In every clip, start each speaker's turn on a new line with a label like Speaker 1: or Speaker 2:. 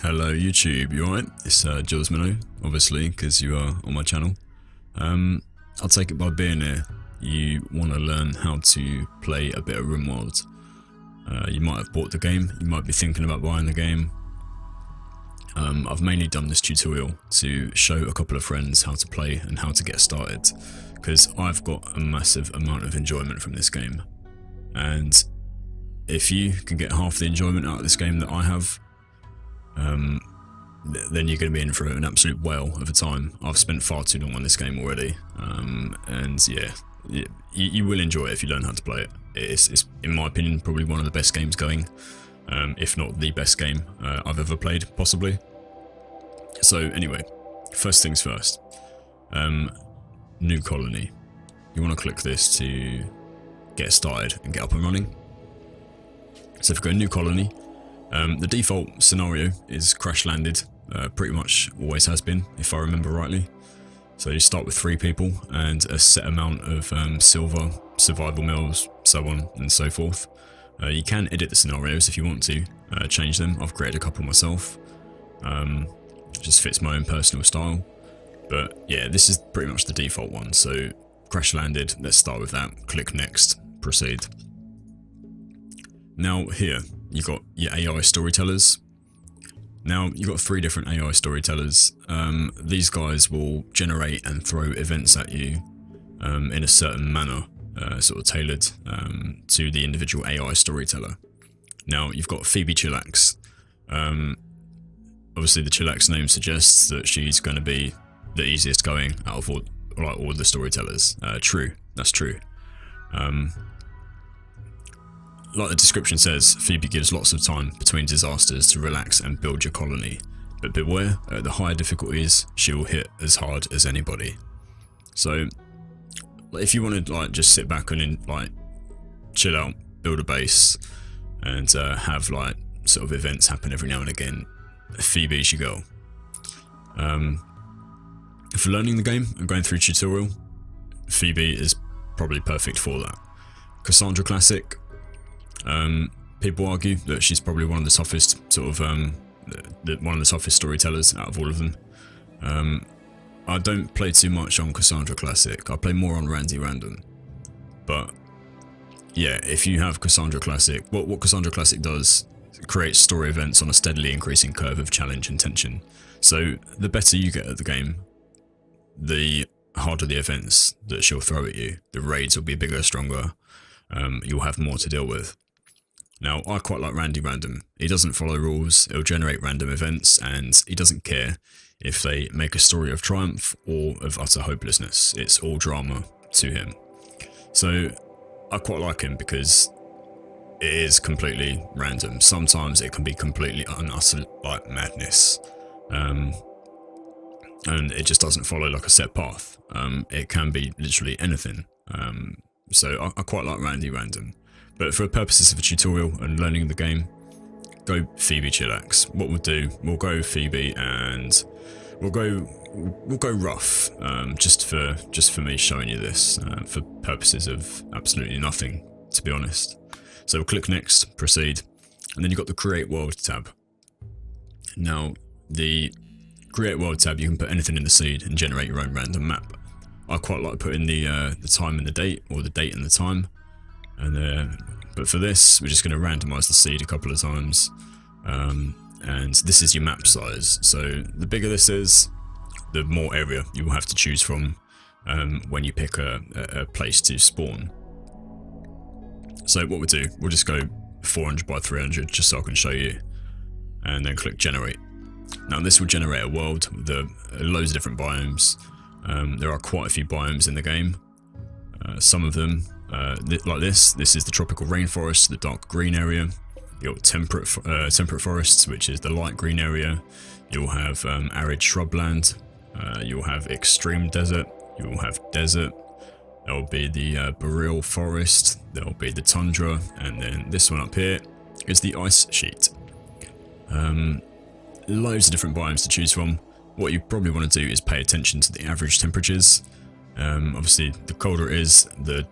Speaker 1: Hello YouTube, you alright? It's Jules Minnow, obviously, because you are on my channel. I'll take it by being here. You want to learn how to play a bit of Rimworld. You might have bought the game, you might be thinking about buying the game. I've mainly done this tutorial to show a couple of friends how to play and how to get started, because I've got a massive amount of enjoyment from this game. And if you can get half the enjoyment out of this game that I have, then you're going to be in for an absolute whale of a time. I've spent far too long on this game already, and yeah, you will enjoy it if you learn how to play it. It's in my opinion, probably one of the best games going, if not the best game I've ever played, possibly. So anyway, first things first, new colony. You want to click this to get started and get up and running. So if you go new colony, the default scenario is crash landed, pretty much always has been, if I remember rightly. So you start with 3 people and a set amount of silver, survival mills, so on and so forth. You can edit the scenarios if you want to, change them. I've created a couple myself, just fits my own personal style. But yeah, this is pretty much the default one. So crash landed, let's start with that, click next, proceed. Now here, you've got your AI storytellers. Now, you've got 3 different AI storytellers. These guys will generate and throw events at you in a certain manner, sort of tailored to the individual AI storyteller. Now, you've got Phoebe Chillax. Obviously, the Chillax name suggests that she's going to be the easiest going out of all the storytellers. True, that's true. Like the description says, Phoebe gives lots of time between disasters to relax and build your colony. But beware, at the higher difficulties, she will hit as hard as anybody. So, if you want to just sit back and chill out, build a base, and have sort of events happen every now and again, Phoebe's your girl. For learning the game and going through tutorial, Phoebe is probably perfect for that. Cassandra Classic. People argue that she's probably one of the toughest one of the toughest storytellers out of all of them. I don't play too much on Cassandra Classic. I play more on Randy Random. But yeah, if you have Cassandra Classic, what Cassandra Classic does, it creates story events on a steadily increasing curve of challenge and tension. So the better you get at the game, the harder the events that she'll throw at you. The raids will be bigger, stronger. You'll have more to deal with. Now, I quite like Randy Random. He doesn't follow rules, he'll generate random events, and he doesn't care if they make a story of triumph or of utter hopelessness. It's all drama to him. So, I quite like him because it is completely random. Sometimes it can be completely utter madness. And it just doesn't follow a set path. It can be literally anything. So I quite like Randy Random. But for purposes of a tutorial and learning the game, go Phoebe Chillax. What we'll do, we'll go Phoebe and we'll go rough, just for me showing you this, for purposes of absolutely nothing, to be honest. So we'll click next, proceed, and then you've got the Create World tab. Now, the Create World tab, you can put anything in the seed and generate your own random map. I quite like putting the time and the date, or the date and the time. And but for this, we're just going to randomize the seed a couple of times. And this is your map size. So the bigger this is, the more area you will have to choose from when you pick a place to spawn. So what we'll do, we'll just go 400 by 300 just so I can show you. And then click generate. Now this will generate a world with loads of different biomes. There are quite a few biomes in the game. Some of them, like this is the tropical rainforest, the dark green area. You'll temperate forests, which is the light green area. You'll have arid shrubland. You'll have extreme desert. You'll have desert. There will be the boreal forest. There will be the tundra, and then this one up here is the ice sheet. Loads of different biomes to choose from. What you probably want to do is pay attention to the average temperatures. Obviously, the colder it is, the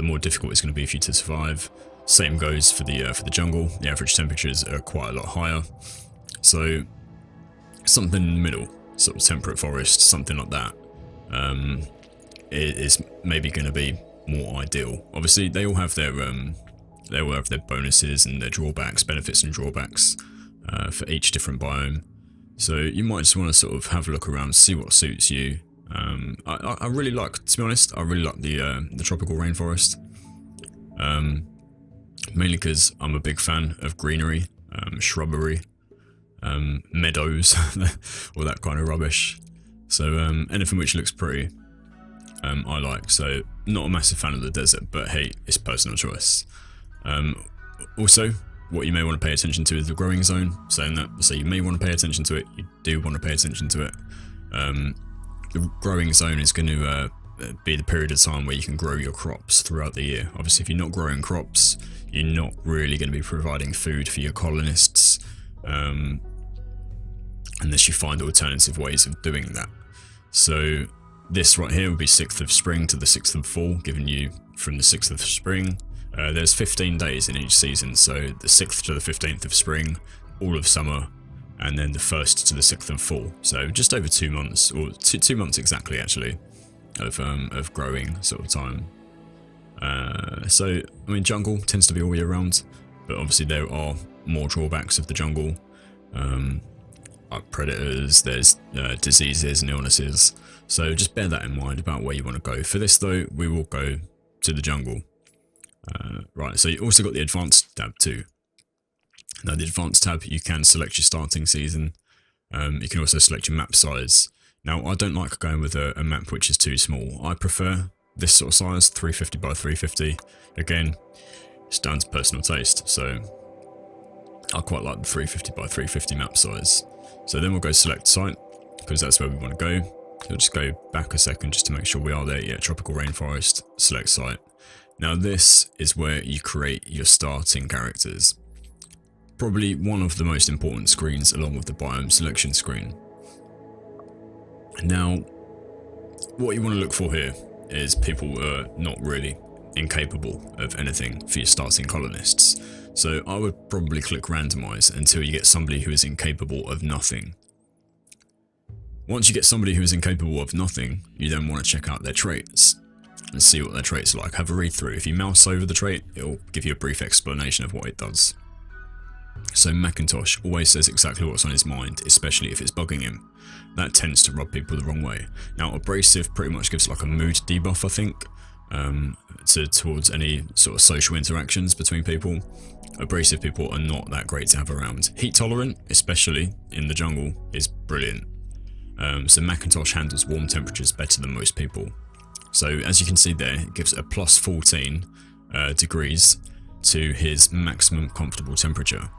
Speaker 1: more difficult it's going to be for you to survive. Same goes for the jungle. The average temperatures are quite a lot higher. So something in the middle, sort of temperate forest, something like that, is maybe going to be more ideal. Obviously, they all have their bonuses and their drawbacks, benefits and drawbacks for each different biome. So you might just want to sort of have a look around, see what suits you. I really like, to be honest, I really like the tropical rainforest. Mainly because I'm a big fan of greenery, shrubbery, meadows, all that kind of rubbish. So anything which looks pretty, I like. So not a massive fan of the desert, but hey, it's personal choice. Also, what you may want to pay attention to is the growing zone. Saying that, so you may want to pay attention to it. You do want to pay attention to it. The growing zone is going to be the period of time where you can grow your crops throughout the year. Obviously, if you're not growing crops, you're not really going to be providing food for your colonists, unless you find alternative ways of doing that. So this right here will be 6th of spring to the 6th of fall, giving you from the 6th of spring. There's 15 days in each season, so the 6th to the 15th of spring, all of summer, and then the 1st to the 6th of fall. So just over 2 months, or 2 months exactly actually, of growing sort of time. So I mean, jungle tends to be all year round, but obviously there are more drawbacks of the jungle. Like predators, there's diseases and illnesses. So just bear that in mind about where you want to go. For this though, we will go to the jungle. Right, so you also got the advanced tab too. Now the advanced tab, you can select your starting season. You can also select your map size. Now I don't like going with a map which is too small. I prefer this sort of size, 350 by 350. Again, it's down to personal taste, so I quite like the 350 by 350 map size. So then we'll go select site, because that's where we want to go. We'll just go back a second just to make sure we are there. Yeah, tropical rainforest, select site. Now this is where you create your starting characters. Probably one of the most important screens along with the biome selection screen. Now, what you want to look for here is people who are not really incapable of anything for your starting colonists. So I would probably click randomize until you get somebody who is incapable of nothing. Once you get somebody who is incapable of nothing, you then want to check out their traits and see what their traits are like. Have a read through. If you mouse over the trait, it'll give you a brief explanation of what it does. So Macintosh always says exactly what's on his mind, especially if it's bugging him. That tends to rub people the wrong way. Now abrasive pretty much gives like a mood debuff, I think, towards any sort of social interactions between people. Abrasive people are not that great to have around. Heat tolerant, especially in the jungle, is brilliant. So Macintosh handles warm temperatures better than most people. So as you can see there, it gives a plus 14 degrees to his maximum comfortable temperature,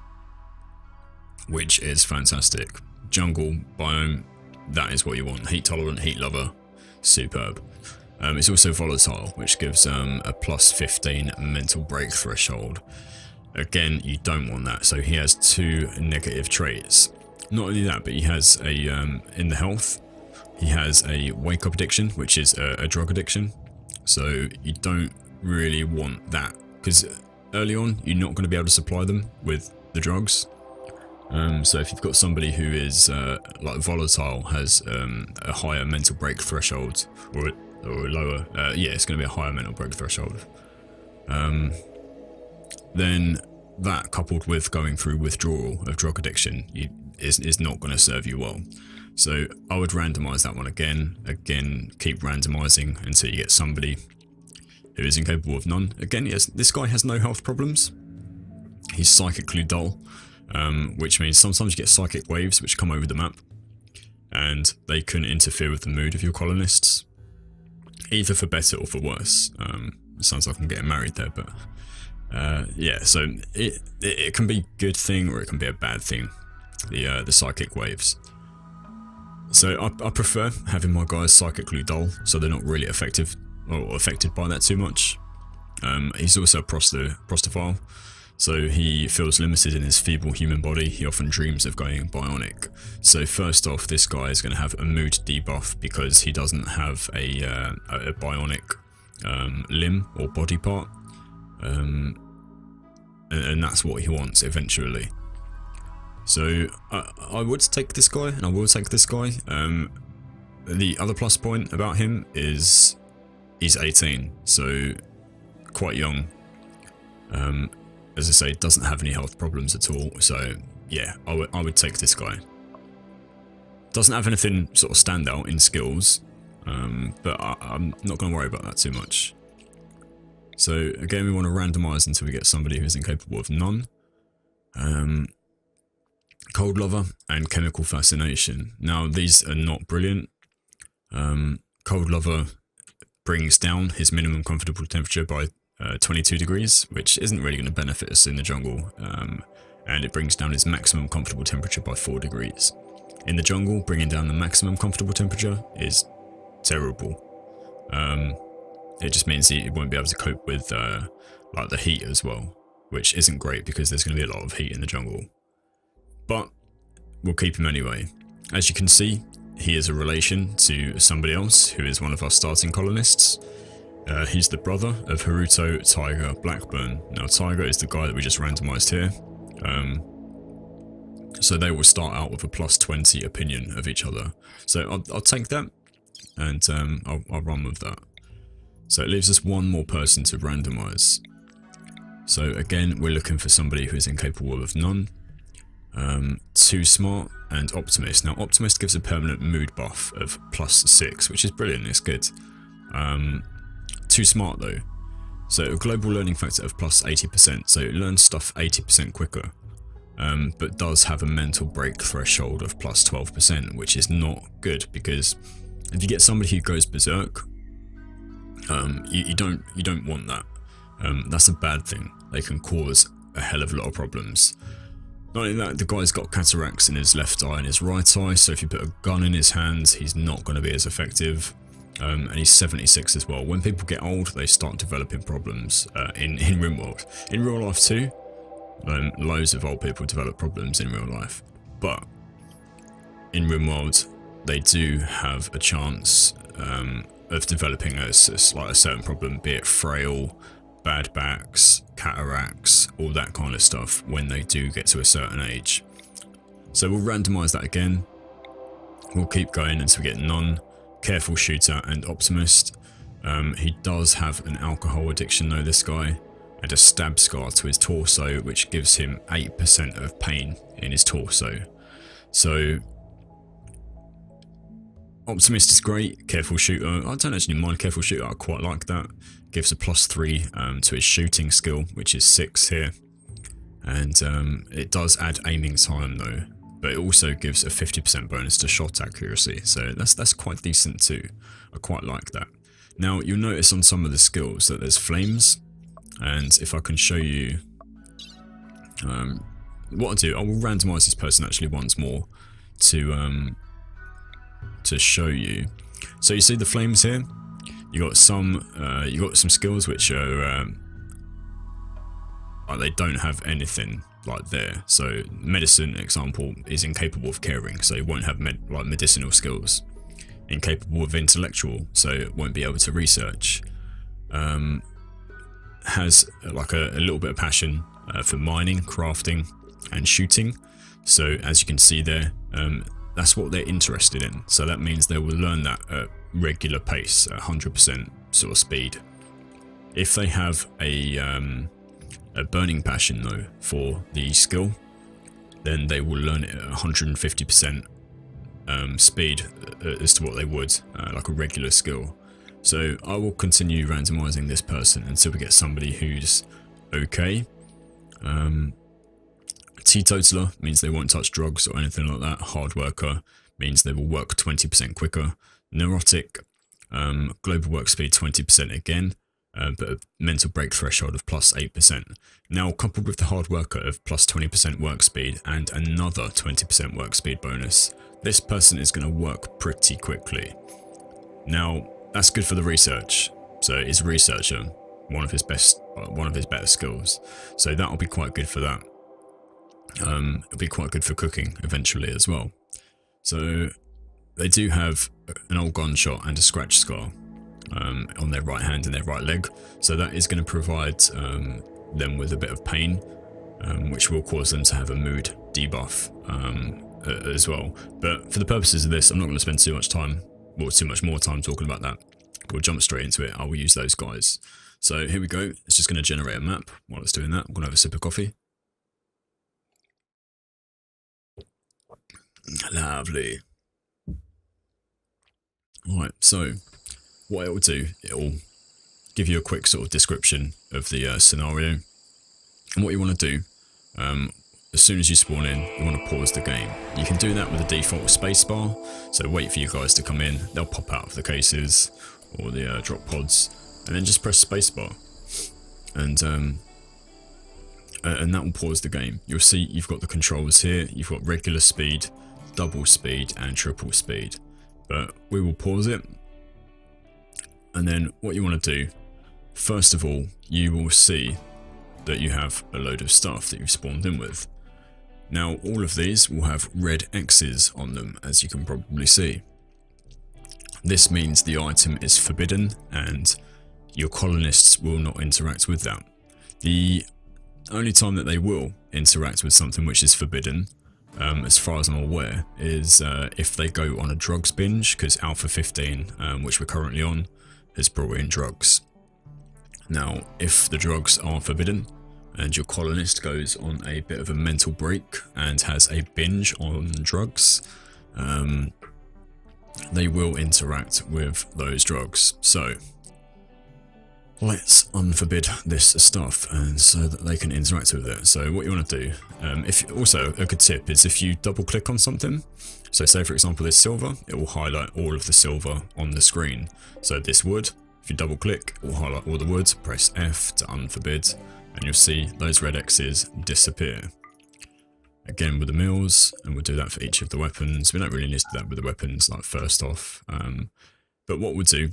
Speaker 1: which is fantastic. Jungle biome, that is what you want. Heat tolerant, heat lover, superb. It's also volatile, which gives a plus 15 mental break threshold. Again, you don't want that. So he has 2 negative traits. Not only that, but he has a in the health, he has a wake up addiction, which is a drug addiction. So you don't really want that, because early on you're not going to be able to supply them with the drugs. So if you've got somebody who is like volatile, has a higher mental break threshold, or a lower, yeah, it's going to be a higher mental break threshold. Then that, coupled with going through withdrawal of drug addiction, is not going to serve you well. So I would randomize that one again, keep randomizing until you get somebody who is incapable of none. Again, yes, this guy has no health problems. He's psychically dull, which means sometimes you get psychic waves which come over the map, and they can interfere with the mood of your colonists, either for better or for worse. It sounds like I'm getting married there, but yeah, so it can be a good thing or it can be a bad thing, the psychic waves. So I prefer having my guys psychically dull, so they're not really affected by that too much. He's also a prostophile, so he feels limited in his feeble human body. He often dreams of going bionic. So first off, this guy is going to have a mood debuff because he doesn't have a bionic limb or body part, and that's what he wants eventually. So I would take this guy, and I will take this guy. The other plus point about him is he's 18, so quite young. As I say, doesn't have any health problems at all. So yeah, I would take this guy. Doesn't have anything sort of stand out in skills, but I'm not going to worry about that too much. So again, we want to randomise until we get somebody who's incapable of none. Cold Lover and Chemical Fascination. Now these are not brilliant. Cold Lover brings down his minimum comfortable temperature by 22 degrees, which isn't really going to benefit us in the jungle. And it brings down his maximum comfortable temperature by 4 degrees. In the jungle, bringing down the maximum comfortable temperature is terrible. It just means he won't be able to cope with like the heat as well, which isn't great because there's going to be a lot of heat in the jungle. But we'll keep him anyway. As you can see, he is a relation to somebody else who is one of our starting colonists. He's the brother of Haruto, Tiger, Blackburn. Now Tiger is the guy that we just randomised here. So they will start out with a plus 20 opinion of each other. So I'll take that, and I'll run with that. So it leaves us one more person to randomise. So again, we're looking for somebody who is incapable of none. Too Smart and Optimist. Now Optimist gives a permanent mood buff of plus 6, which is brilliant, it's good. Too Smart though. So a global learning factor of plus 80%, so it learns stuff 80% quicker. But does have a mental break threshold of plus 12%, which is not good, because if you get somebody who goes berserk, you don't want that. That's a bad thing. They can cause a hell of a lot of problems. Not only that, the guy's got cataracts in his left eye and his right eye, so if you put a gun in his hands, he's not going to be as effective. And he's 76 as well. When people get old, they start developing problems in Rimworld. In real life too, loads of old people develop problems in real life. But in Rimworld, they do have a chance of developing a certain problem, be it frail, bad backs, cataracts, all that kind of stuff when they do get to a certain age. So we'll randomise that again. We'll keep going until we get none. Careful Shooter and Optimist. He does have an alcohol addiction though, this guy, and a stab scar to his torso, which gives him 8% of pain in his torso. So Optimist is great. Careful Shooter, I don't actually mind Careful Shooter, I quite like that. Gives a plus 3 to his shooting skill, which is 6 here. And it does add aiming time though, but it also gives a 50% bonus to shot accuracy, so that's quite decent too. I quite like that. Now you'll notice on some of the skills that there's flames, and if I can show you what I'll do, I will randomise this person actually once more to show you. So you see the flames here. You got some skills which are they don't have anything like there. So medicine example is incapable of caring, so it won't have medicinal skills. Incapable of intellectual, so it won't be able to research. Has like a little bit of passion for mining, crafting and shooting. So as you can see there, that's what they're interested in. So that means they will learn that at regular pace, at 100% sort of speed. If they have a burning passion though for the skill, then they will learn it at 150% speed as to what they would like a regular skill. So I will continue randomizing this person until we get somebody who's okay. Teetotaler means they won't touch drugs or anything like that. Hard worker means they will work 20% quicker. Neurotic, global work speed 20% again, but a mental break threshold of plus 8%. Now coupled with the hard worker of plus 20% work speed and another 20% work speed bonus, this person is going to work pretty quickly. Now that's good for the research. So he's a researcher, one of his better skills. So that'll be quite good for that. It'll be quite good for cooking eventually as well. So they do have an old gunshot and a scratch scar on their right hand and their right leg. So that is going to provide them with a bit of pain, which will cause them to have a mood debuff as well. But for the purposes of this, I'm not going to spend too much time, or too much more time talking about that. We'll jump straight into it. I will use those guys. So here we go. It's just going to generate a map. While it's doing that, I'm going to have a sip of coffee. Lovely. Right, so what it will do, it will give you a quick sort of description of the scenario. And what you want to do, as soon as you spawn in, you want to pause the game. You can do that with the default spacebar, so wait for you guys to come in, they'll pop out of the cases or the drop pods, and then just press spacebar. And that will pause the game. You'll see you've got the controls here, you've got regular speed, double speed and triple speed. But we will pause it. And then what you want to do, first of all, you will see that you have a load of stuff that you've spawned in with. Now all of these will have red X's on them, as you can probably see. This means the item is forbidden and your colonists will not interact with that. The only time that they will interact with something which is forbidden, as far as I'm aware, is if they go on a drugs binge, because Alpha 15, which we're currently on, has brought in drugs. Now, if the drugs are forbidden and your colonist goes on a bit of a mental break and has a binge on drugs, they will interact with those drugs. So let's unforbid this stuff and so that they can interact with it. So what you want to do, also a good tip is if you double click on something, so say for example this silver, it will highlight all of the silver on the screen. So this wood, if you double click, it will highlight all the wood, press F to unforbid, and you'll see those red X's disappear. Again with the mills, and we'll do that for each of the weapons. We don't really need to do that with the weapons, like first off. But what we'll do,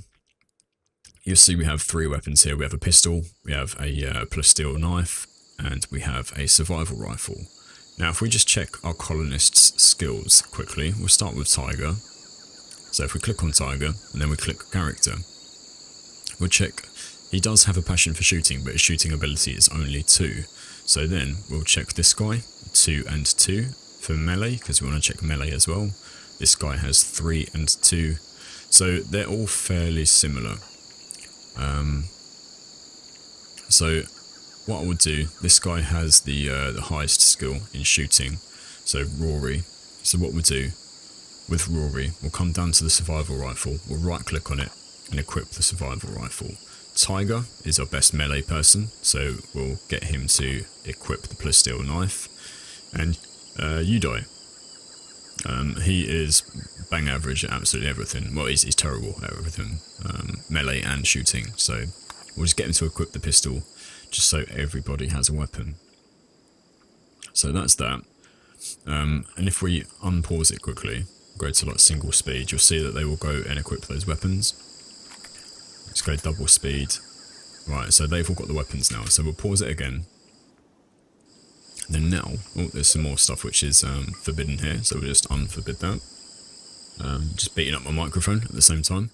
Speaker 1: you'll see we have 3 weapons here. We have a pistol, we have a plasteel knife, and we have a survival rifle. Now if we just check our colonist's skills quickly, we'll start with Tiger. So if we click on Tiger, and then we click character, we'll check, he does have a passion for shooting, but his shooting ability is only 2. So then we'll check this guy, 2 and 2 for melee, because we want to check melee as well. This guy has 3 and 2. So they're all fairly similar. So what I would do, this guy has the highest skill in shooting, so Rory. So what we'll do with Rory, we'll come down to the survival rifle, we'll right click on it and equip the survival rifle. Tiger is our best melee person, so we'll get him to equip the plasteel knife. And Udai, he is bang average at absolutely everything. Well, he's terrible at everything, melee and shooting. So we'll just get him to equip the pistol, just so everybody has a weapon. So that's that. And if we unpause it quickly, go to like single speed, you'll see that they will go and equip those weapons. Let's go double speed. Right, so they've all got the weapons now. So we'll pause it again. And then now, oh, there's some more stuff which is forbidden here, so we'll just unforbid that. Just beating up my microphone at the same time.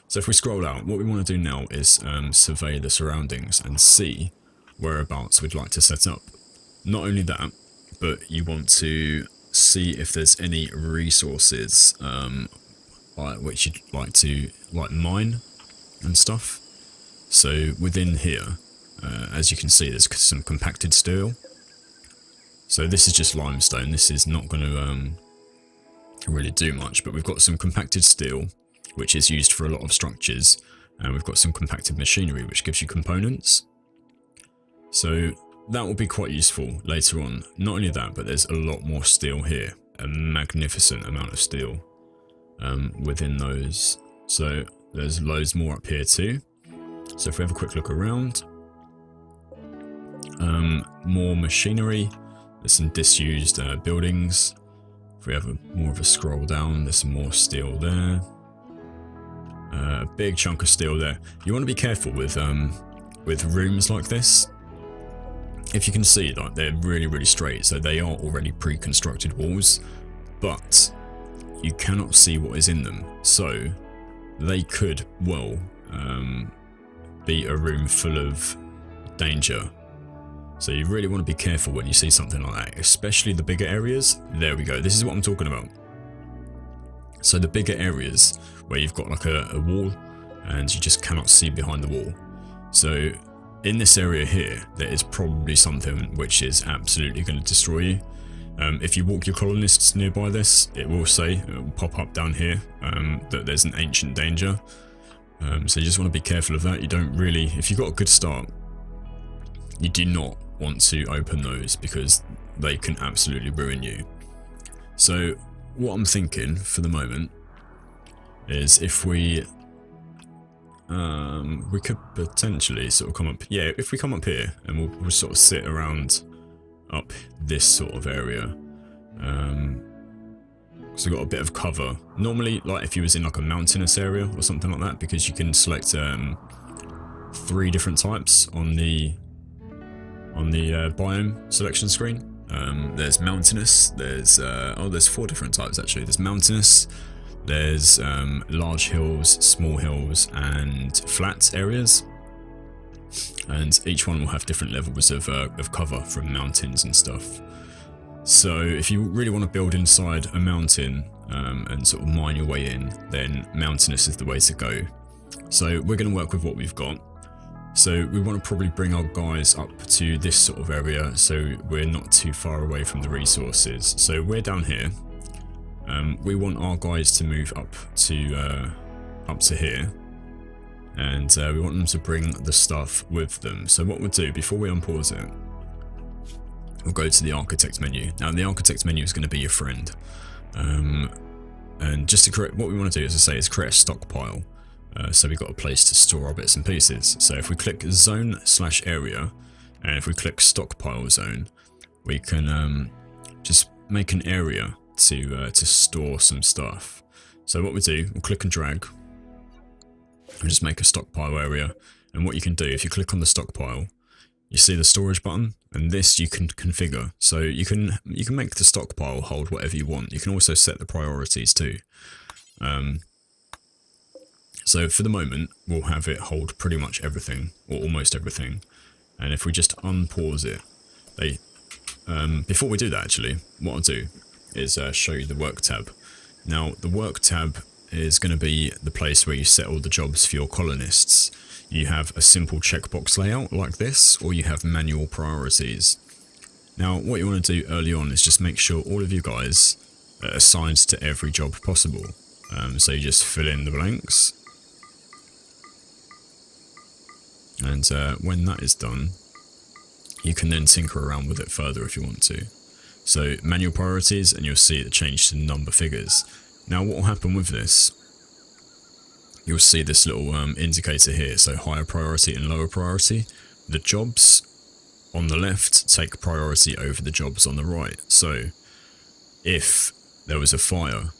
Speaker 1: So if we scroll out, what we want to do now is survey the surroundings and see whereabouts we'd like to set up. Not only that, but you want to see if there's any resources which you'd like to mine and stuff. So within here, as you can see, there's some compacted steel. So this is just limestone. This is not going to really do much, but we've got some compacted steel, which is used for a lot of structures, and we've got some compacted machinery, which gives you components. So that will be quite useful later on. Not only that, but there's a lot more steel here, a magnificent amount of steel within those. So there's loads more up here too. So if we have a quick look around, more machinery, there's some disused buildings. If we have more of a scroll down, there's some more steel there. A big chunk of steel there. You want to be careful with rooms like this. If you can see, like, they're really straight, so they are already pre-constructed walls, but you cannot see what is in them. So they could well be a room full of danger. So you really want to be careful when you see something like that, especially the bigger areas. There we go. This is what I'm talking about. So the bigger areas where you've got like a wall and you just cannot see behind the wall. So in this area here, there is probably something which is absolutely going to destroy you. If you walk your colonists nearby this, it will pop up down here that there's an ancient danger. So you just want to be careful of that. You don't really, if you've got a good start, you do not want to open those because they can absolutely ruin you. So what I'm thinking for the moment is if we could potentially sort of come up, yeah, if we come up here and we'll sort of sit around up this sort of area, so we've got a bit of cover. Normally, like if you was in like a mountainous area or something like that, because you can select 3 different types on the biome selection screen. There's mountainous, there's 4 different types actually. There's mountainous, there's large hills, small hills, and flat areas. And each one will have different levels of cover from mountains and stuff. So if you really want to build inside a mountain and sort of mine your way in, then mountainous is the way to go. So we're going to work with what we've got. So we want to probably bring our guys up to this sort of area so we're not too far away from the resources. So we're down here. We want our guys to move up to here. And we want them to bring the stuff with them. So what we'll do, before we unpause it, we'll go to the architect menu. Now the architect menu is going to be your friend. And just to create, what we want to do, as I say, is create a stockpile. So we've got a place to store our bits and pieces. So if we click zone/area, and if we click stockpile zone, we can just make an area to store some stuff. So what we do, we'll click and drag, and just make a stockpile area. And what you can do, if you click on the stockpile, you see the storage button, and this you can configure. So you can make the stockpile hold whatever you want. You can also set the priorities too. So for the moment, we'll have it hold pretty much everything, or almost everything. And if we just unpause it, before we do that actually, what I'll do is show you the work tab. Now the work tab is going to be the place where you set all the jobs for your colonists. You have a simple checkbox layout like this, or you have manual priorities. Now what you want to do early on is just make sure all of you guys are assigned to every job possible. So you just fill in the blanks. And when that is done, you can then tinker around with it further if you want to. So manual priorities, and you'll see it change to number figures. Now what will happen with this, you'll see this little indicator here, so higher priority and lower priority. The jobs on the left take priority over the jobs on the right. So if there was a fire,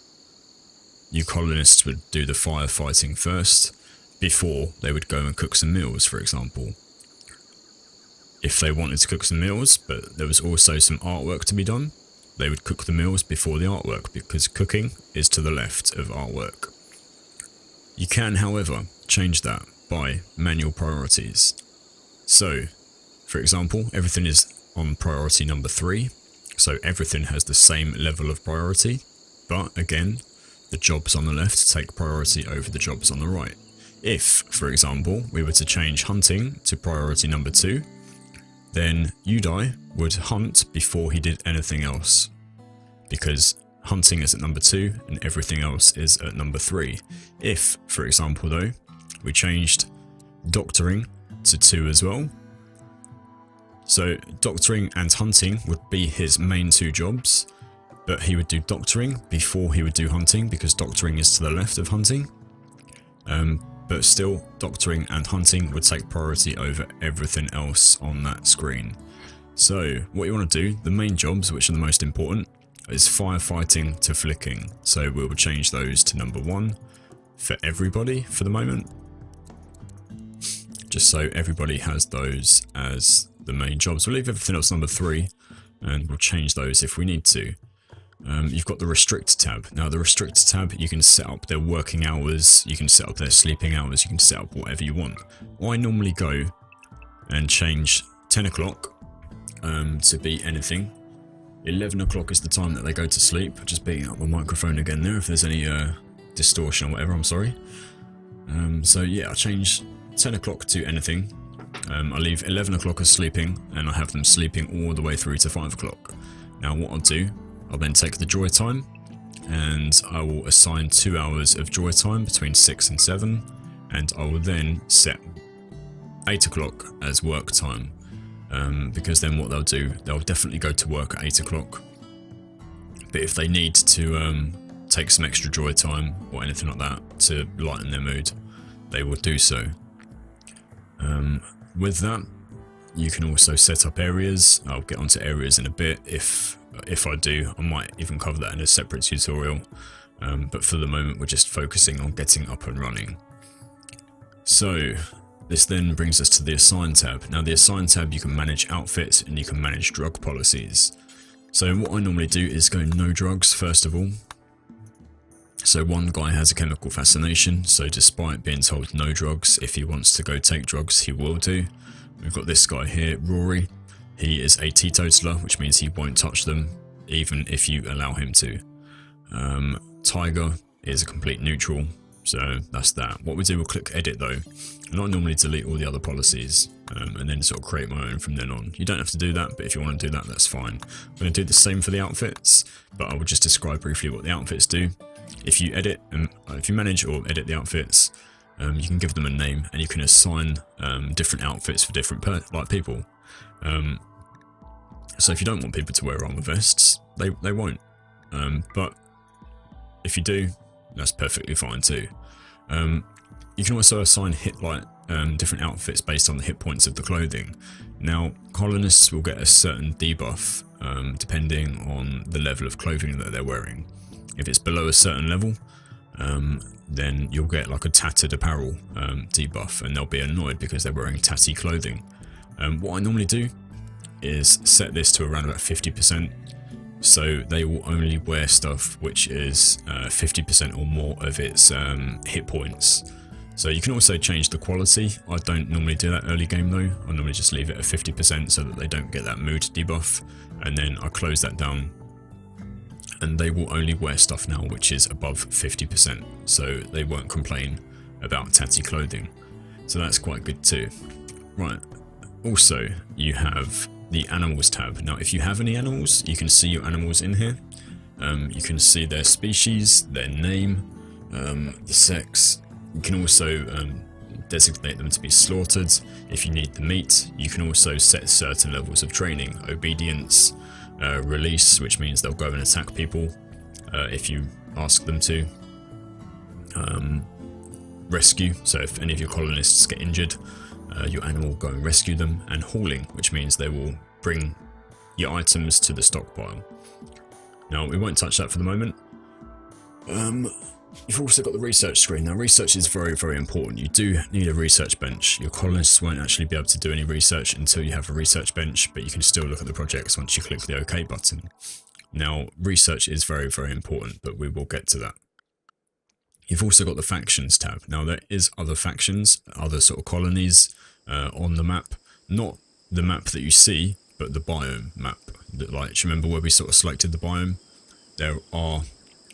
Speaker 1: you colonists would do the firefighting first, before they would go and cook some meals, for example. If they wanted to cook some meals, but there was also some artwork to be done, they would cook the meals before the artwork, because cooking is to the left of artwork. You can, however, change that by manual priorities. So, for example, everything is on priority number 3, so everything has the same level of priority, but again, the jobs on the left take priority over the jobs on the right. If, for example, we were to change hunting to priority number 2, then Udai would hunt before he did anything else, because hunting is at number 2 and everything else is at number 3. If, for example though, we changed doctoring to 2 as well, so doctoring and hunting would be his main 2 jobs, but he would do doctoring before he would do hunting, because doctoring is to the left of hunting. But still, doctoring and hunting would take priority over everything else on that screen. So what you want to do, the main jobs, which are the most important, is firefighting to flicking. So we will change those to number 1 for everybody for the moment, just so everybody has those as the main jobs. We'll leave everything else number 3, and we'll change those if we need to. You've got the restrict tab. Now the restrict tab, you can set up their working hours, you can set up their sleeping hours, you can set up whatever you want. I normally go and change 10 o'clock to be anything. 11 o'clock is the time that they go to sleep. Just beating up my microphone again there. If there's any distortion or whatever, I'm sorry. So yeah, I change 10 o'clock to anything. I leave 11 o'clock as sleeping, and I have them sleeping all the way through to 5 o'clock. Now what I'll do, I'll then take the joy time, and I will assign 2 hours of joy time between 6 and 7, and I will then set 8 o'clock as work time, because then what they'll do, they'll definitely go to work at 8 o'clock, but if they need to take some extra joy time or anything like that to lighten their mood, they will do so. With that, you can also set up areas. I'll get onto areas in a bit. If I do, I might even cover that in a separate tutorial, but for the moment we're just focusing on getting up and running. So this then brings us to the Assign tab. Now the Assign tab, you can manage outfits and you can manage drug policies. So what I normally do is go no drugs first of all. So one guy has a chemical fascination, so despite being told no drugs, if he wants to go take drugs, he will do. We've got this guy here, Rory. He is a teetotaler, which means he won't touch them, even if you allow him to. Tiger is a complete neutral, so that's that. What we do, we'll click edit though, and I normally delete all the other policies, and then sort of create my own from then on. You don't have to do that, but if you want to do that, that's fine. I'm going to do the same for the outfits, but I will just describe briefly what the outfits do. If you edit, if you manage or edit the outfits, you can give them a name, and you can assign different outfits for different people. So if you don't want people to wear armor vests, they won't. But if you do, that's perfectly fine too. You can also assign different outfits based on the hit points of the clothing. Now, colonists will get a certain debuff depending on the level of clothing that they're wearing. If it's below a certain level, then you'll get like a tattered apparel debuff, and they'll be annoyed because they're wearing tatty clothing. What I normally do is set this to around about 50%, so they will only wear stuff which is 50% or more of its hit points. So you can also change the quality. I don't normally do that early game though. I normally just leave it at 50% so that they don't get that mood debuff, and then I close that down, and they will only wear stuff now which is above 50%, so they won't complain about tatty clothing. So that's quite good too. Right, also you have the animals tab. Now if you have any animals, you can see your animals in here. You can see their species, their name, the sex. You can also designate them to be slaughtered. If you need the meat, you can also set certain levels of training: obedience, release, which means they'll go and attack people if you ask them to, rescue, so if any of your colonists get injured, your animal will go and rescue them, and hauling, which means they will bring your items to the stockpile. Now we won't touch that for the moment. You've also got the research screen. Now research is very, very important. You do need a research bench. Your colonists won't actually be able to do any research until you have a research bench, but you can still look at the projects once you click the OK button. Now research is very, very important, but we will get to that. You've also got the factions tab. Now there is other factions, other sort of colonies on the map. Not the map that you see, but the biome map. Do you remember where we sort of selected the biome? There are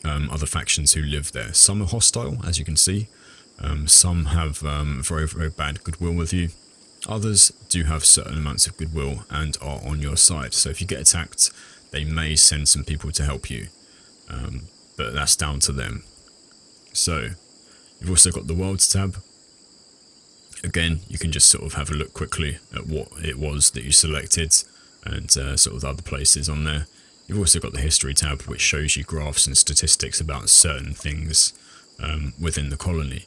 Speaker 1: other factions who live there. Some are hostile, as you can see. Some have very, very bad goodwill with you. Others do have certain amounts of goodwill and are on your side. So if you get attacked, they may send some people to help you. But that's down to them. So you've also got the worlds tab. Again, you can just sort of have a look quickly at what it was that you selected and sort of the other places on there. You've also got the history tab, which shows you graphs and statistics about certain things within the colony.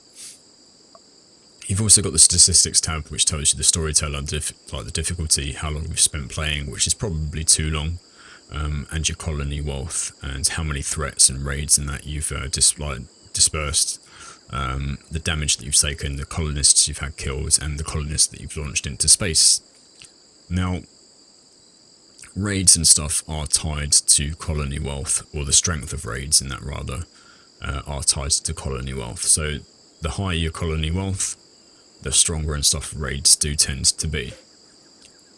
Speaker 1: You've also got the statistics tab, which tells you the storyteller, like the difficulty, how long you've spent playing, which is probably too long, and your colony wealth, and how many threats and raids and that you've dispersed, the damage that you've taken, the colonists you've had killed, and the colonists that you've launched into space. Now, raids and stuff are tied to colony wealth, or the strength of raids in that rather, are tied to colony wealth. So the higher your colony wealth, the stronger and stuff raids do tend to be.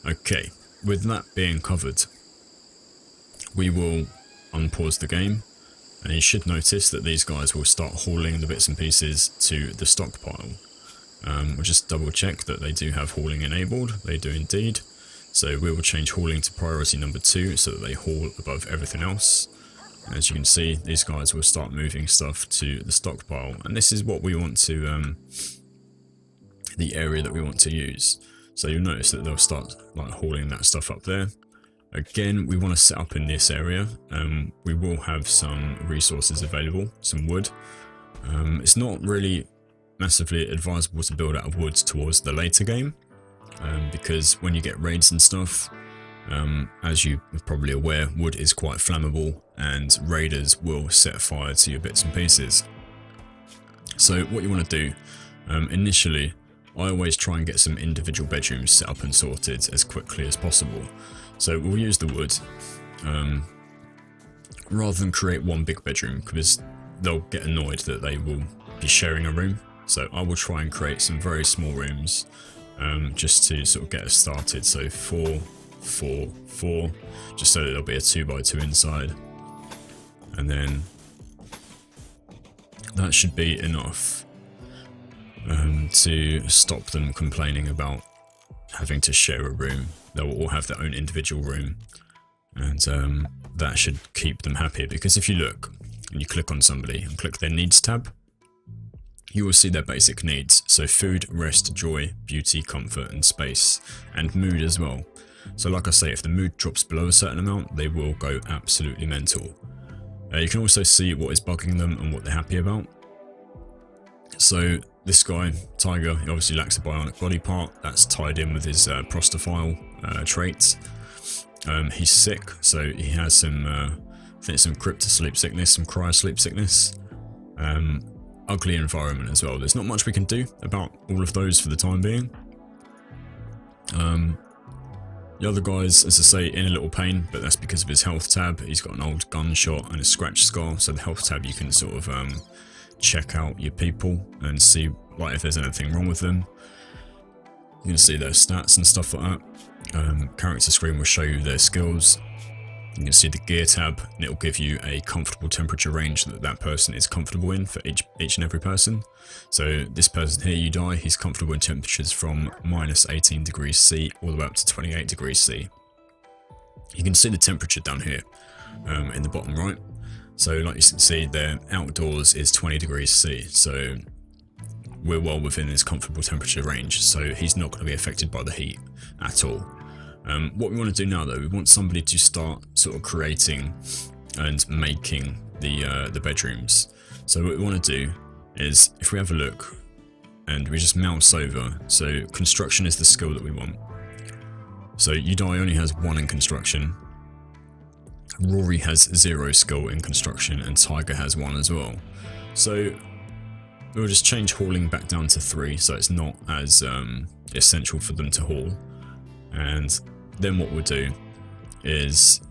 Speaker 1: Okay, with that being covered, we will unpause the game, and you should notice that these guys will start hauling the bits and pieces to the stockpile. We'll just double check that they do have hauling enabled. They do indeed. So we will change hauling to priority number 2 so that they haul above everything else. As you can see, these guys will start moving stuff to the stockpile, and this is what we want to, the area that we want to use. So you'll notice that they'll start like hauling that stuff up there. Again, we want to set up in this area. We will have some resources available, some wood. It's not really massively advisable to build out of wood towards the later game, because when you get raids and stuff, as you are probably aware, wood is quite flammable and raiders will set fire to your bits and pieces. So what you want to do, initially, I always try and get some individual bedrooms set up and sorted as quickly as possible. So we'll use the wood, rather than create one big bedroom, because they'll get annoyed that they will be sharing a room. So I will try and create some very small rooms, just to sort of get us started. So 4, 4, 4, just so that there'll be a 2x2 inside. And then that should be enough to stop them complaining about having to share a room. They'll all have their own individual room, and that should keep them happy, because if you look and you click on somebody and click their needs tab, you will see their basic needs. So food, rest, joy, beauty, comfort and space, and mood as well. So like I say, if the mood drops below a certain amount, they will go absolutely mental. You can also see what is bugging them and what they're happy about. So this guy, Tiger, he obviously lacks a bionic body part. That's tied in with his prostophile traits. He's sick, so he has some, I think some crypto-sleep sickness, some cryo-sleep sickness. Ugly environment as well. There's not much we can do about all of those for the time being. The other guy's, as I say, in a little pain, but that's because of his health tab. He's got an old gunshot and a scratch scar, so the health tab you can sort of check out your people and see like if there's anything wrong with them. You can see their stats and stuff like that. Character screen will show you their skills. You can see the gear tab, and it'll give you a comfortable temperature range that that person is comfortable in for each and every person. So this person here, you die, he's comfortable in temperatures from minus 18 degrees C all the way up to 28 degrees C. You can see the temperature down here in the bottom right. So like you can see, their outdoors is 20 degrees C. So we're well within his comfortable temperature range. So he's not going to be affected by the heat at all. What we want to do now though, we want somebody to start sort of creating and making the bedrooms. So what we want to do is, if we have a look and we just mouse over, so construction is the skill that we want. So Udai only has 1 in construction, Rory has 0 skill in construction, and Tiger has 1 as well. So we'll just change hauling back down to 3, so it's not as essential for them to haul. And then what we'll do is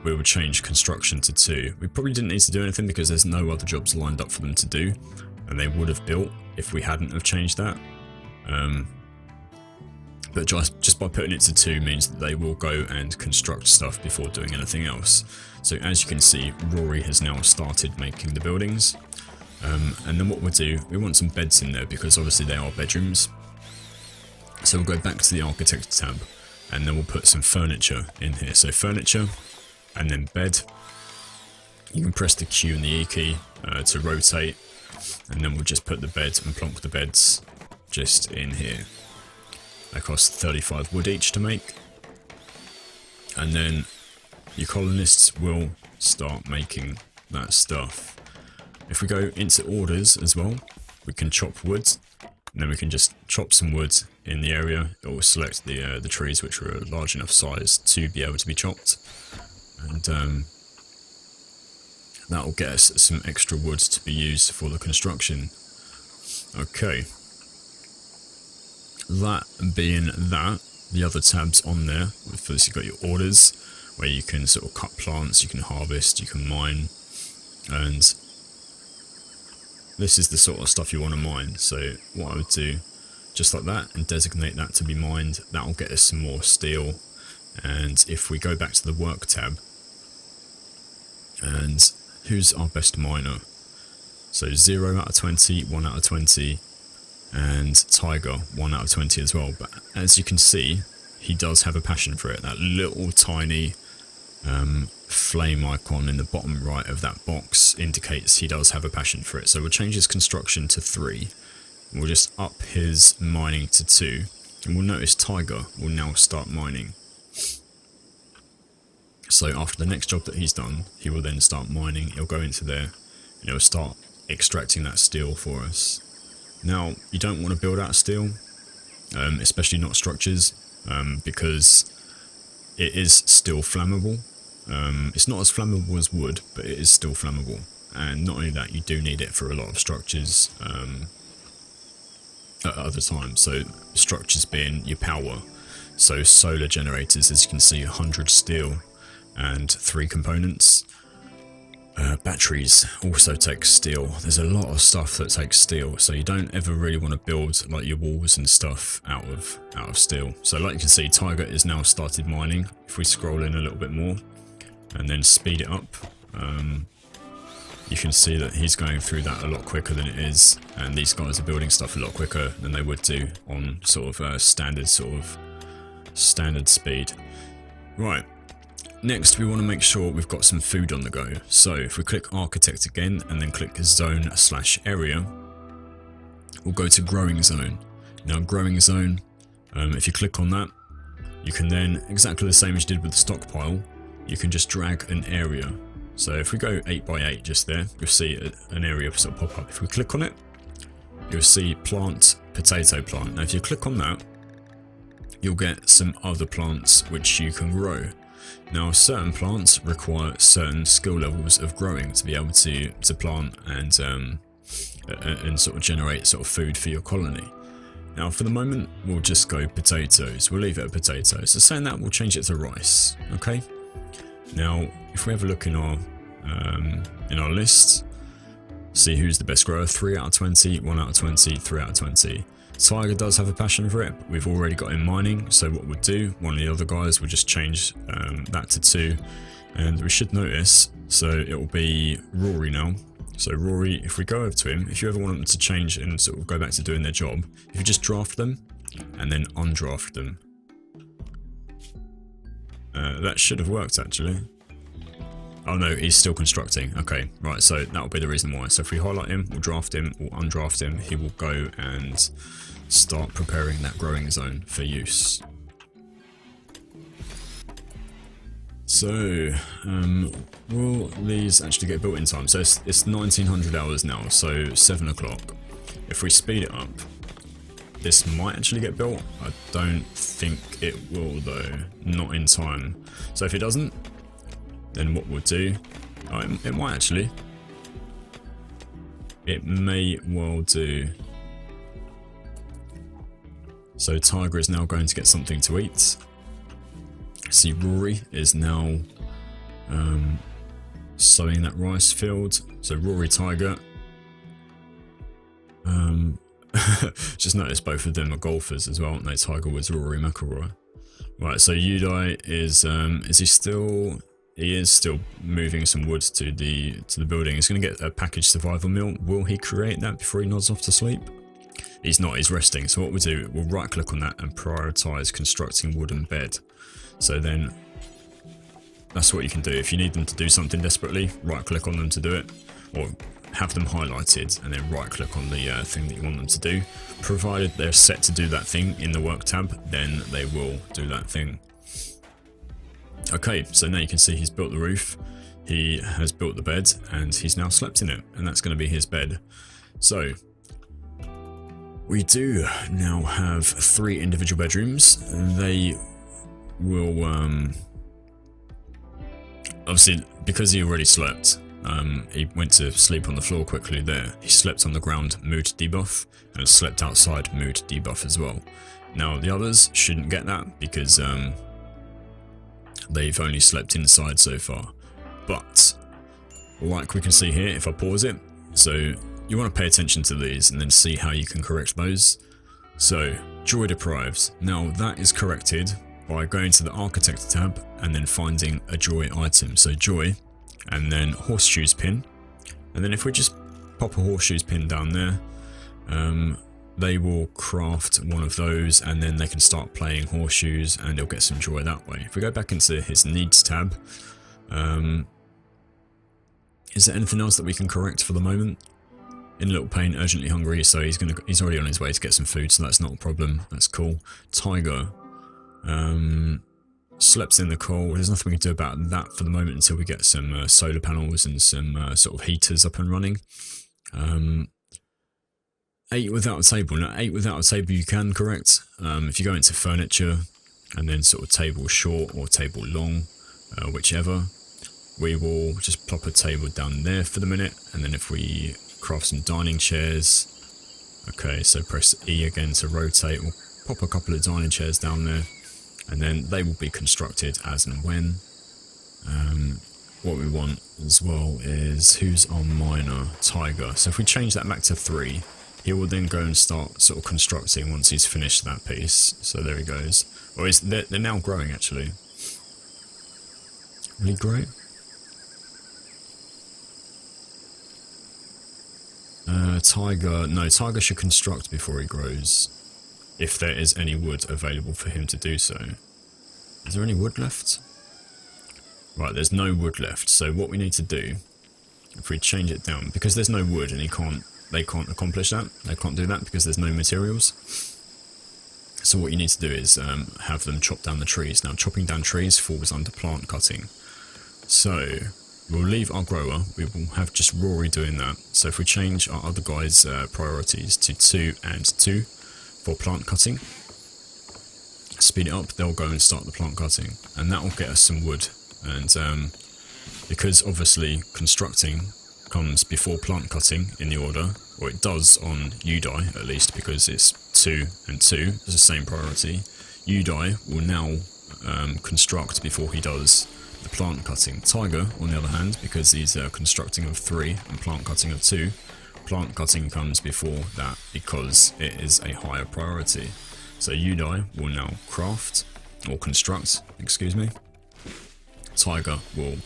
Speaker 1: we will change construction to 2. We probably didn't need to do anything because there's no other jobs lined up for them to do, and they would have built if we hadn't have changed that. But just by putting it to 2 means that they will go and construct stuff before doing anything else. So as you can see, Rory has now started making the buildings. And then what we'll do, we want some beds in there because obviously they are bedrooms. So we'll go back to the architect tab, and then we'll put some furniture in here. So furniture, and then bed. You can press the Q and the E key to rotate, and then we'll just put the bed and plonk the beds just in here. They cost 35 wood each to make. And then your colonists will start making that stuff. If we go into orders as well, we can chop wood, and then we can just chop some wood in the area. It will select the trees which are a large enough size to be able to be chopped, and that will get us some extra wood to be used for the construction. Okay, that being that, the other tabs on there, first you've got your orders, where you can sort of cut plants, you can harvest, you can mine, and this is the sort of stuff you want to mine. So what I would do, just like that, and designate that to be mined. That will get us some more steel And if we go back to the work tab, and who's our best miner? So 0 out of 20, 1 out of 20, and Tiger 1 out of 20 as well. But as you can see, he does have a passion for it. That little tiny flame icon in the bottom right of that box indicates he does have a passion for it. So we'll change his construction to 3. We'll just up his mining to 2, and we'll notice Tiger will now start mining. So after the next job that he's done, he will then start mining. He'll go into there and he'll start extracting that steel for us. Now, you don't want to build out steel, especially not structures, because it is still flammable. It's not as flammable as wood, but it is still flammable. And not only that, you do need it for a lot of structures at other times. So structures being your power. So solar generators, as you can see, 100 steel and 3 components. Batteries also take steel. There's a lot of stuff that takes steel, so you don't ever really want to build like your walls and stuff out of steel. So like you can see, Tiger is now started mining. If we scroll in a little bit more and then speed it up, you can see that he's going through that a lot quicker than it is, and these guys are building stuff a lot quicker than they would do on sort of standard speed. Right. Next, we want to make sure we've got some food on the go. So if we click Architect again and then click Zone/Area, we'll go to Growing Zone. Now, Growing Zone, if you click on that, you can then, exactly the same as you did with the stockpile, you can just drag an area. So if we go 8 by 8 just there, you'll see an area sort of pop up. If we click on it, you'll see Plant, Potato Plant. Now, if you click on that, you'll get some other plants which you can grow. Now, certain plants require certain skill levels of growing to be able to plant and sort of generate sort of food for your colony. Now, for the moment, we'll just go potatoes. We'll leave it at potatoes. So saying that, we'll change it to rice. Okay. Now, if we have a look in our list, see who's the best grower. 3 out of 20, 1 out of 20, 3 out of 20. Tiger does have a passion for it, but we've already got him mining, so what we'll do, one of the other guys will just change that to 2, and we should notice, so it will be Rory now. So Rory, if we go over to him, if you ever want them to change and sort of go back to doing their job, if you just draft them and then undraft them, that should have worked actually. Oh no, he's still constructing. Okay, right, so that'll be the reason why. So if we highlight him, we'll draft him, we'll undraft him, he will go and start preparing that growing zone for use. So, will these actually get built in time? So it's 1900 hours now, so 7 o'clock. If we speed it up, this might actually get built. I don't think it will though, not in time. So if it doesn't, then what we'll do, it might actually, it may well do. So Tiger is now going to get something to eat. See, Rory is now sowing that rice field. So Rory, Tiger. Just notice both of them are golfers as well, aren't they? Tiger Woods, Rory McIlroy. Right, so Udai is he still? He is still moving some wood to the building. He's going to get a packaged survival meal. Will he create that before he nods off to sleep? He's not, he's resting. So what we'll do, we'll right click on that and prioritize constructing wooden bed. So then that's what you can do. If you need them to do something desperately, right click on them to do it, or have them highlighted and then right click on the thing that you want them to do. Provided they're set to do that thing in the work tab, then they will do that thing. Okay, so now you can see he's built the roof, he has built the bed, and he's now slept in it, and that's going to be his bed. So, we do now have 3 individual bedrooms. They will, obviously, because he already slept, he went to sleep on the floor quickly there. He slept on the ground, mood debuff, and slept outside, mood debuff as well. Now, the others shouldn't get that, because, they've only slept inside so far. But, like we can see here, if I pause it, so you want to pay attention to these and then see how you can correct those. So, joy deprived. Now that is corrected by going to the Architect tab and then finding a joy item. So joy, and then horseshoes pin. And then if we just pop a horseshoes pin down there, they will craft one of those, and then they can start playing horseshoes and they'll get some joy that way. If we go back into his needs tab, is there anything else that we can correct for the moment? In little pain, urgently hungry, so he's already on his way to get some food, so that's not a problem. That's cool. Tiger, slept in the cold. There's nothing we can do about that for the moment until we get some solar panels and some sort of heaters up and running. Ate without a table. Now, ate without a table you can correct. If you go into furniture and then sort of table short or table long, whichever, we will just plop a table down there for the minute, and then if we craft some dining chairs, okay, so press E again to rotate, we'll pop a couple of dining chairs down there, and then they will be constructed as and when. What we want as well is, who's our miner? Tiger. So if we change that back to 3, he will then go and start sort of constructing once he's finished that piece. So there he goes. Or they're now growing actually. Will he grow? Tiger, no, Tiger should construct before he grows, if there is any wood available for him to do so. Is there any wood left? Right, there's no wood left, so what we need to do, if we change it down, because there's no wood and they can't accomplish that, they can't do that because there's no materials. So what you need to do is have them chop down the trees. Now chopping down trees falls under plant cutting. So we'll leave our grower, we will have just Rory doing that. So if we change our other guys' priorities to 2 and 2 for plant cutting, speed it up, they'll go and start the plant cutting, and that will get us some wood. And because obviously constructing comes before plant cutting in the order, or it does on UDI at least, because it's 2 and 2, it's the same priority. UDI will now construct before he does the plant cutting. Tiger, on the other hand, because he's constructing of 3 and plant cutting of 2, plant cutting comes before that because it is a higher priority. So UDI will now craft, or construct, excuse me. Tiger will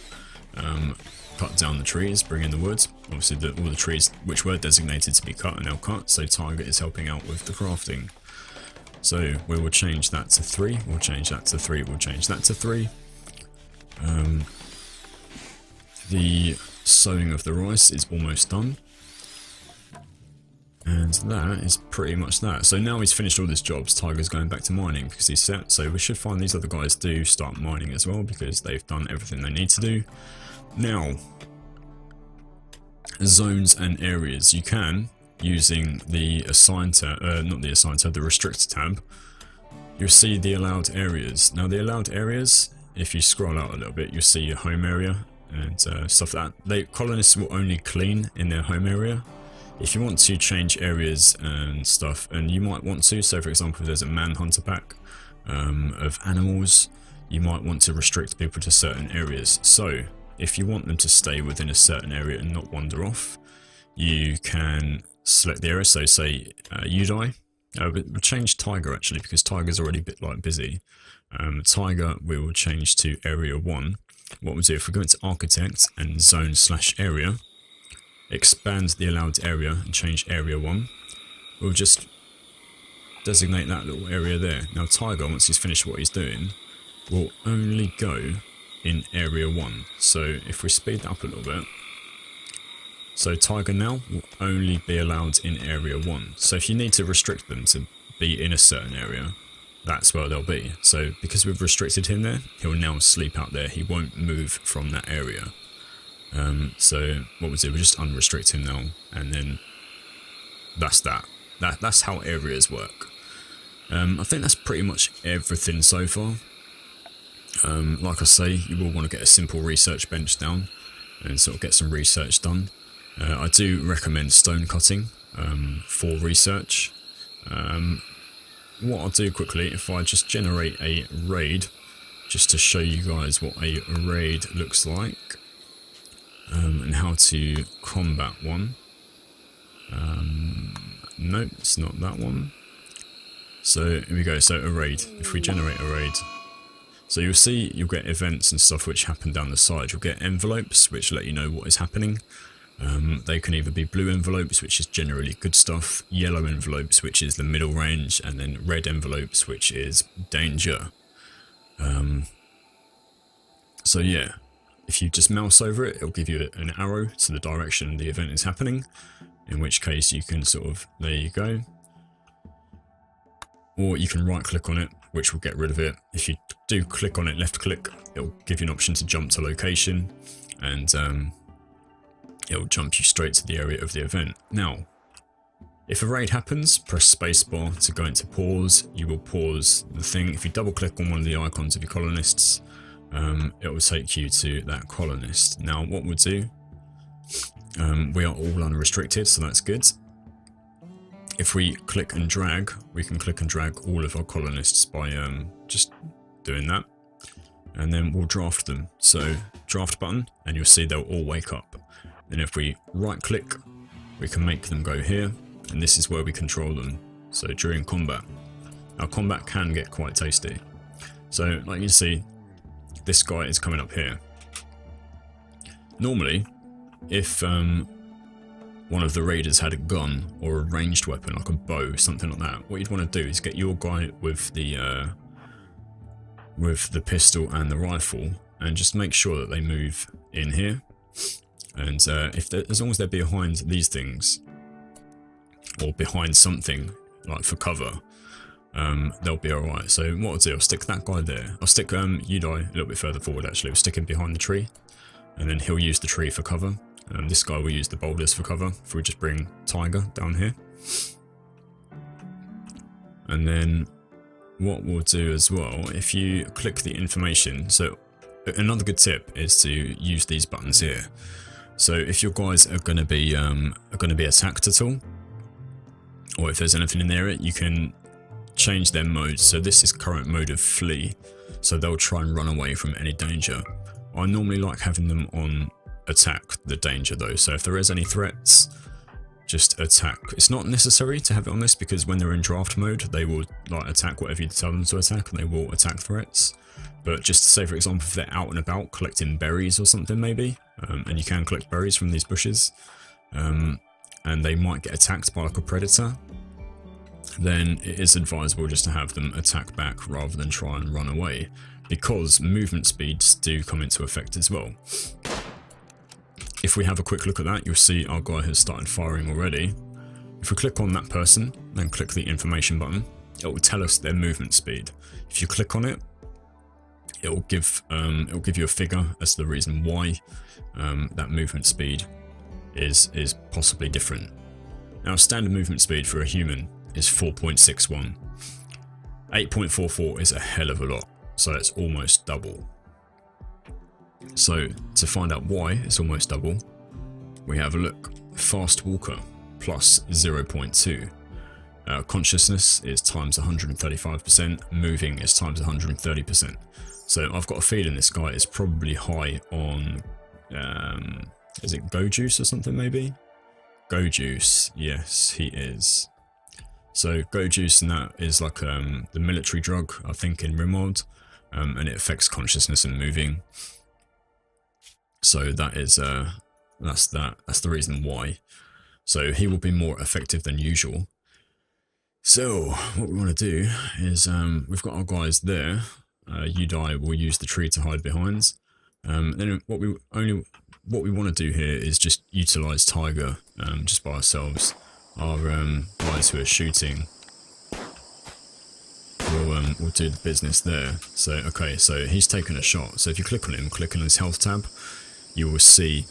Speaker 1: cut down the trees, bring in the wood. Obviously all the trees which were designated to be cut are now cut, so Tiger is helping out with the crafting. So we will change that to 3, we'll change that to 3, we'll change that to 3. The sowing of the rice is almost done. And that is pretty much that. So now he's finished all his jobs, Tiger's going back to mining because he's set. So we should find these other guys do start mining as well because they've done everything they need to do. Now, zones and areas. You can, using the assign tab, not the assign tab, the restrict tab, you'll see the allowed areas. Now the allowed areas, if you scroll out a little bit, you'll see your home area and stuff like that. Colonists will only clean in their home area. If you want to change areas and stuff, and you might want to, so for example if there's a manhunter pack of animals, you might want to restrict people to certain areas. So if you want them to stay within a certain area and not wander off, you can select the area. So say UDI, we'll change Tiger actually because Tiger's already a bit like busy. Tiger we will change to area 1. What we'll do, if we go into architect and zone/area, expand the allowed area and change area 1, we'll just designate that little area there. Now Tiger, once he's finished what he's doing, will only go in area 1. So if we speed that up a little bit, so Tiger now will only be allowed in area 1. So if you need to restrict them to be in a certain area, that's where they'll be. So because we've restricted him there, he'll now sleep out there, he won't move from that area. So what we'll do, we'll just unrestrict him now, and then that's that. That's how areas work. I think that's pretty much everything so far. Like I say, you will want to get a simple research bench down and sort of get some research done. I do recommend stone cutting for research. What I'll do quickly, if I just generate a raid, just to show you guys what a raid looks like. And how to combat one. Nope, it's not that one. So here we go, so a raid. If we generate a raid, So you'll see you'll get events and stuff which happen down the side. You'll get envelopes which let you know what is happening. They can either be blue envelopes, which is generally good stuff, yellow envelopes, which is the middle range, and then red envelopes, which is danger. So yeah, if you just mouse over it, it'll give you an arrow to the direction the event is happening, in which case you can sort of, there you go. Or you can right click on it, which will get rid of it. If you do click on it, left click, it'll give you an option to jump to location, and it'll jump you straight to the area of the event. Now, if a raid happens, press spacebar to go into pause. You will pause the thing. If you double click on one of the icons of your colonists, it will take you to that colonist. Now, what we'll do, we are all unrestricted, so that's good. If we click and drag, we can click and drag all of our colonists by just doing that. And then we'll draft them. So, draft button, and you'll see they'll all wake up. Then if we right click, we can make them go here, and this is where we control them. So during combat. Now combat can get quite tasty. So like you see, this guy is coming up here. Normally, if one of the raiders had a gun or a ranged weapon like a bow, something like that, what you'd want to do is get your guy with the pistol and the rifle, and just make sure that they move in here. And as long as they're behind these things, or behind something, like for cover, they'll be alright. So what I'll do, I'll stick that guy there. I'll stick Udai a little bit further forward actually. We'll stick him behind the tree, and then he'll use the tree for cover. This guy will use the boulders for cover, if we just bring Tiger down here. And then what we'll do as well, if you click the information, so another good tip is to use these buttons here. So if your guys are going to be attacked at all, or if there's anything in the area, you can change their mode. So this is current mode of flee, so they'll try and run away from any danger. I normally like having them on attack the danger though, so if there is any threats, just attack. It's not necessary to have it on this, because when they're in draft mode, they will like attack whatever you tell them to attack, and they will attack threats. But just to say, for example, if they're out and about collecting berries or something maybe, and you can collect berries from these bushes, and they might get attacked by like a predator, then it is advisable just to have them attack back rather than try and run away, because movement speeds do come into effect as well. If we have a quick look at that, you'll see our guy has started firing already. If we click on that person, then click the information button, it will tell us their movement speed. If you click on it, it will give you a figure as to the reason why that movement speed is possibly different. Now, standard movement speed for a human is 4.61. 8.44 is a hell of a lot, so it's almost double. So to find out why it's almost double, we have a look. Fast walker plus 0.2. Consciousness is times 135%. Moving is times 130%. So I've got a feeling this guy is probably high on, is it Go Juice or something maybe? Go Juice, yes he is. So Go Juice, and that is like the military drug, I think, in Rimworld, and it affects consciousness and moving. So that is that's the reason why. So he will be more effective than usual. So what we want to do is we've got our guys there. Udai will use the tree to hide behind. Then what we want to do here is just utilize Tiger just by ourselves. Our guys who are shooting will do the business there. So okay, so he's taken a shot. So if you click on him, click on his health tab, you will see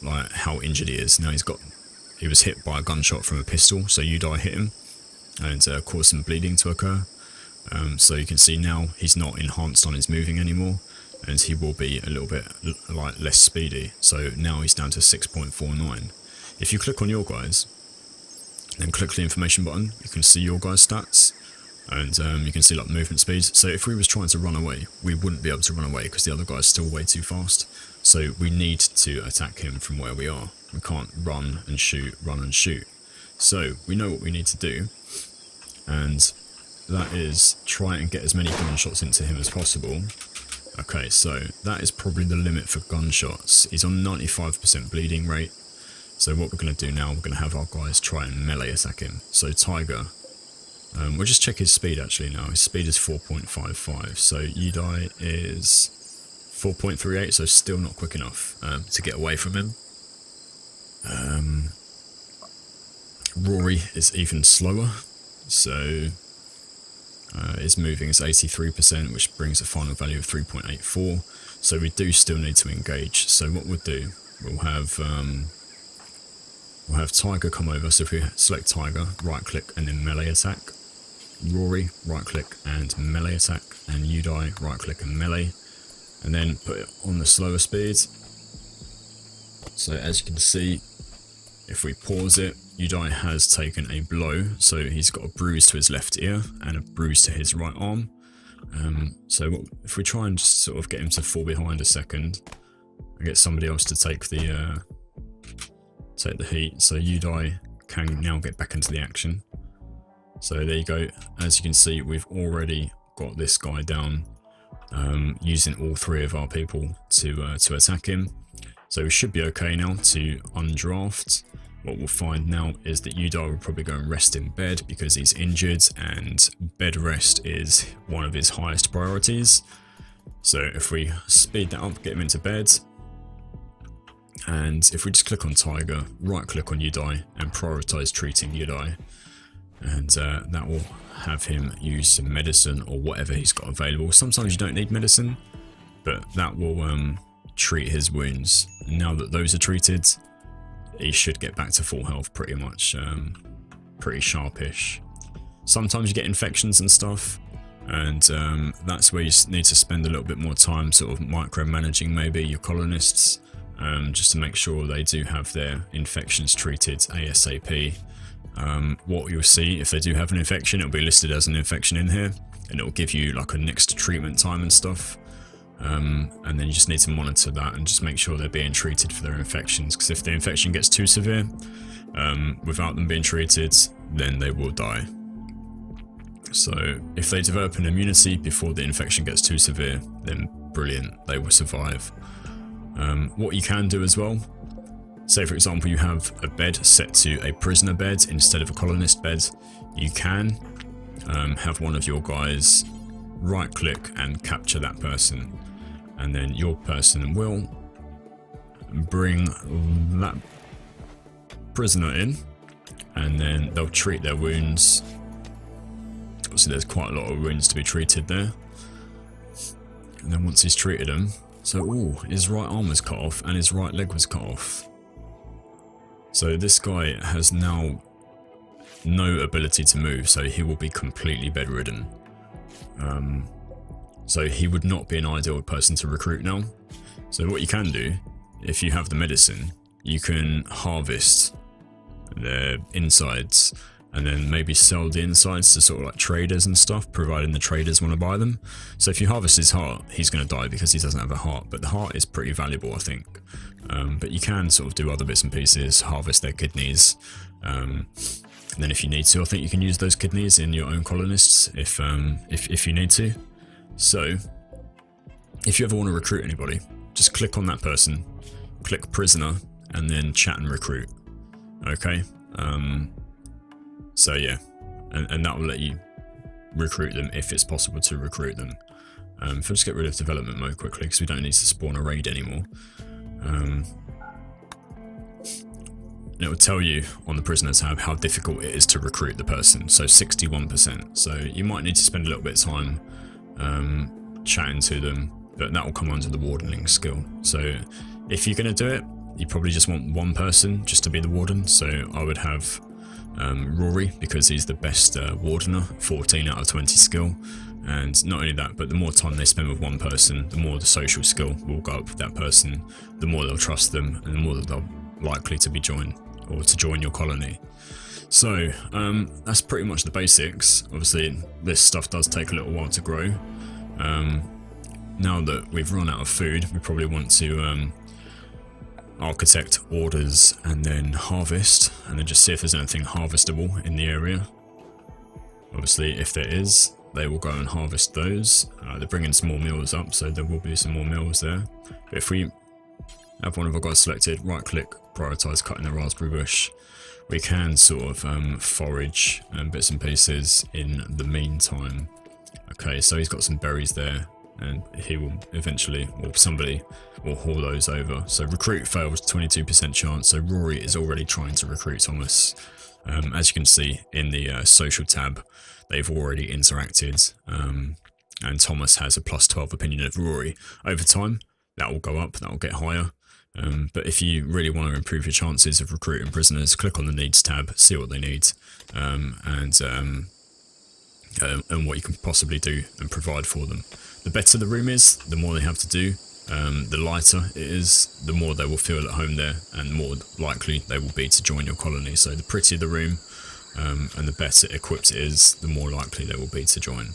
Speaker 1: like how injured he is. Now he was hit by a gunshot from a pistol, so Udai hit him and caused some bleeding to occur. So you can see now he's not enhanced on his moving anymore, and he will be a little bit like less speedy. So now he's down to 6.49. If you click on your guys, then click the information button, you can see your guys' stats, and you can see like movement speeds. So if we was trying to run away, we wouldn't be able to run away because the other guy's still way too fast. So we need to attack him from where we are. We can't run and shoot, run and shoot. So we know what we need to do, and that is try and get as many gunshots into him as possible. Okay, so that is probably the limit for gunshots. He's on 95% bleeding rate. So what we're going to do now, we're going to have our guys try and melee attack him. So Tiger, we'll just check his speed actually now. His speed is 4.55. So Udai is 4.38, so still not quick enough to get away from him. Rory is even slower. So his moving is 83%, which brings a final value of 3.84. So we do still need to engage. So what we'll do, we'll have Tiger come over. So if we select Tiger, right click and then melee attack. Rory, right click and melee attack. And Udai, right click and melee. And then put it on the slower speed. So as you can see, if we pause it, Udai has taken a blow, so he's got a bruise to his left ear and a bruise to his right arm. So if we try and just sort of get him to fall behind a second, and get somebody else to take the heat, so Udai can now get back into the action. So there you go. As you can see, we've already got this guy down, using all three of our people to attack him. So we should be okay now to undraft. What we'll find now is that Udai will probably go and rest in bed because he's injured, and bed rest is one of his highest priorities. So if we speed that up, get him into bed, and if we just click on Tiger, right click on Udai and prioritize treating Udai, and that will have him use some medicine or whatever he's got available. Sometimes you don't need medicine, but that will treat his wounds. And now that those are treated, he should get back to full health pretty much, pretty sharpish. Sometimes you get infections and stuff, and that's where you need to spend a little bit more time sort of micromanaging maybe your colonists, just to make sure they do have their infections treated ASAP. What you'll see, if they do have an infection, it'll be listed as an infection in here, and it'll give you like a next treatment time and stuff. And then you just need to monitor that and just make sure they're being treated for their infections, because if the infection gets too severe without them being treated, then they will die. So if they develop an immunity before the infection gets too severe, then brilliant, they will survive. What you can do as well, say for example you have a bed set to a prisoner bed instead of a colonist bed, you can have one of your guys right click and capture that person, and then your person will bring that prisoner in, and then they'll treat their wounds. Obviously there's quite a lot of wounds to be treated there, and then once he's treated them, so his right arm was cut off and his right leg was cut off, so this guy has now no ability to move, so he will be completely bedridden. So he would not be an ideal person to recruit now. So what you can do, if you have the medicine, you can harvest their insides and then maybe sell the insides to sort of like traders and stuff, providing the traders want to buy them. So if you harvest his heart, he's going to die because he doesn't have a heart, but the heart is pretty valuable, I think. But you can sort of do other bits and pieces, harvest their kidneys, and then if you need to, I think you can use those kidneys in your own colonists if you need to. So if you ever want to recruit anybody, just click on that person, click prisoner, and then chat and recruit. Okay. So yeah, and that will let you recruit them if it's possible to recruit them. If I just get rid of development mode quickly because we don't need to spawn a raid anymore. It will tell you on the prisoner tab how difficult it is to recruit the person, so 61%. So you might need to spend a little bit of time chatting to them, but that will come under the wardening skill. So if you're going to do it, you probably just want one person just to be the warden. So I would have Rory, because he's the best wardener, 14 out of 20 skill. And not only that, but the more time they spend with one person, the more the social skill will go up with that person, the more they'll trust them, and the more that they're likely to be joined or to join your colony. So that's pretty much the basics. Obviously this stuff does take a little while to grow. Now that we've run out of food, we probably want to architect orders and then harvest, and then just see if there's anything harvestable in the area. Obviously, if there is, they will go and harvest those. They're bringing some more meals up, so there will be some more meals there. But if we have one of our guys selected, right click, prioritize cutting the raspberry bush, we can sort of forage bits and pieces in the meantime. Okay, so he's got some berries there, and he will eventually, or somebody will haul those over. So recruit fails, 22% chance. So Rory is already trying to recruit Thomas. As you can see in the social tab, they've already interacted, and Thomas has a +12 opinion of Rory. Over time, that will go up, that will get higher. But if you really want to improve your chances of recruiting prisoners, click on the needs tab, see what they need, and what you can possibly do and provide for them. The better the room is, the more they have to do. The lighter it is, the more they will feel at home there, and the more likely they will be to join your colony. So the prettier the room, and the better equipped it is, the more likely they will be to join.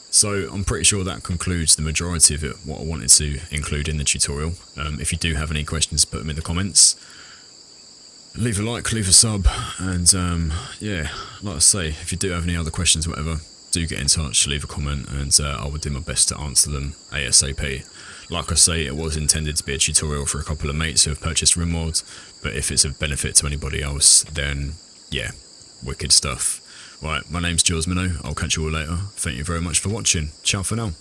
Speaker 1: So I'm pretty sure that concludes the majority of it, what I wanted to include in the tutorial. If you do have any questions, put them in the comments. Leave a like, leave a sub, and yeah, like I say, if you do have any other questions or whatever, do get in touch, leave a comment, and I will do my best to answer them ASAP. Like I say, it was intended to be a tutorial for a couple of mates who have purchased Rimworld, but if it's of benefit to anybody else, then yeah, wicked stuff. Right, my name's Jules Minnow, I'll catch you all later. Thank you very much for watching. Ciao for now.